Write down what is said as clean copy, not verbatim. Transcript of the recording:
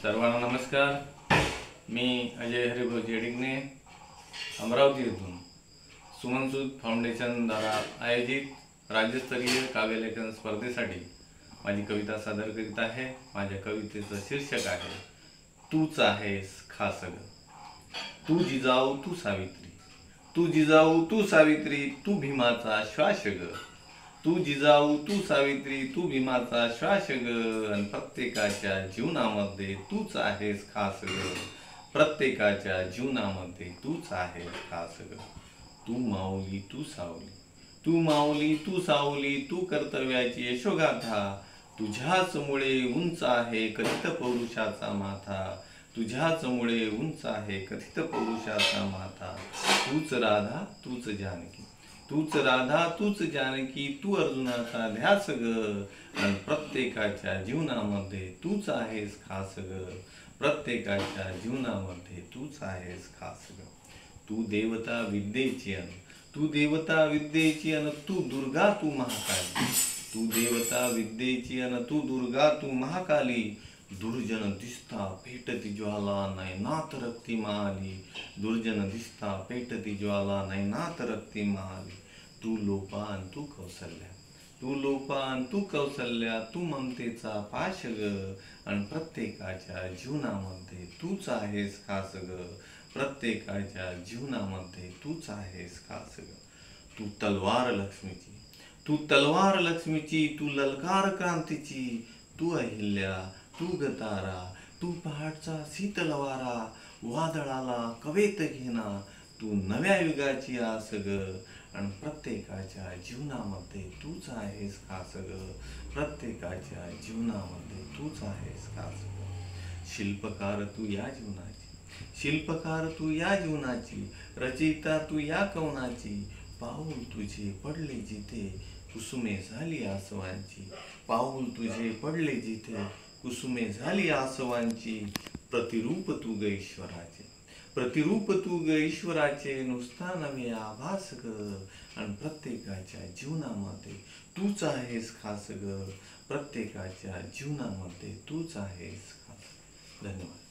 सर्वांना नमस्कार। मी अजय हरिभाऊ जेडिंगने अमरावती येथून सुमनसूद फाउंडेशन द्वारा आयोजित राज्यस्तरीय काव्यलेखन स्पर्धेसाठी माझी कविता सादर करीत आहे। माझ्या कवितेचं शीर्षक आहे तूच आहेस खास ग। तू जिजाऊ तू सावित्री, तू जिजाऊ तू सावित्री, तू भीमाचा श्वास ग। तू जिजाऊ तू सावित्री, तू भीमाचा श्वास ग। आणि प्रत्येकाच्या जीवनामध्ये तूच आहेस खास ग। प्रत्येकाच्या जीवनामध्ये तूच आहेस खास ग। तू माऊली तू सावली, तू माऊली तू सावली, तू कर्तव्याची यशोगाथा। तुझ्याच मुळे उंच आहे कथित पौरुषाचा माथा। तुझ्याच मुळे उंच आहे कथित पौरुषाचा माथा। तूच राधा तूच जानकी, तूच राधा तूच जानकी, तू अर्जुनाचा ध्यास ग। आणि प्रत्येकाच्या जीवनामध्ये तूच आहेस खास ग। प्रत्येकाच्या जीवनामध्ये तूच आहेस खास ग। तू देवता विद्येची अन, तू देवता विद्येची अन, तू दुर्गा तू महाकाली। तू देवता विद्येची अन, तू दुर्गा तू महाकाली। दुर्जन दिसता पेटती ज्वाला, नाही नाथ रक्ती माली। दुर्जन दिसता पेटती ज्वाला, नाही नाथ रक्ती माली। तू लोपान तू कौसल्या, तू लोपान तू कौसल्या, तू ममतेचा पाश ग। आणि प्रत्येकाच्या जीवनामध्ये तूच आहेस खास ग। प्रत्येकाच्या जीवनामध्ये तूच आहेस खास ग। तू तलवार लक्ष्मीची, तू तलवार लक्ष्मीची, तू ललकार क्रांतीची। तू अहिल्या तू गतारा, तू पहाटचा शीतल वारा। वादळाला कवेत घेना, तू नव्या युगाची आस ग। आणि प्रत्येकाच्या जीवनामध्ये तूच आहेस खास ग। प्रत्येकाच्या जीवनामध्ये तूच आहेस खास ग। शिल्पकार तू या जीवनाची, शिल्पकार तू या जीवनाची, रचयिता तू या कवनाची। पाऊल तुझे पडले जिथे कुसुमे झाली आसवांची। पाऊल तुझे पडले जिथे कुसुमे झाली आसवांची। प्रतिरूप तू ग ईश्वराचे, प्रतिरूप तू ग ईश्वराचे, नुसता नव्हे आभास ग। आणि प्रत्येकाच्या जीवनामध्ये तूच आहेस खास ग। प्रत्येकाच्या जीवनामध्ये तूच आहेस खास। धन्यवाद।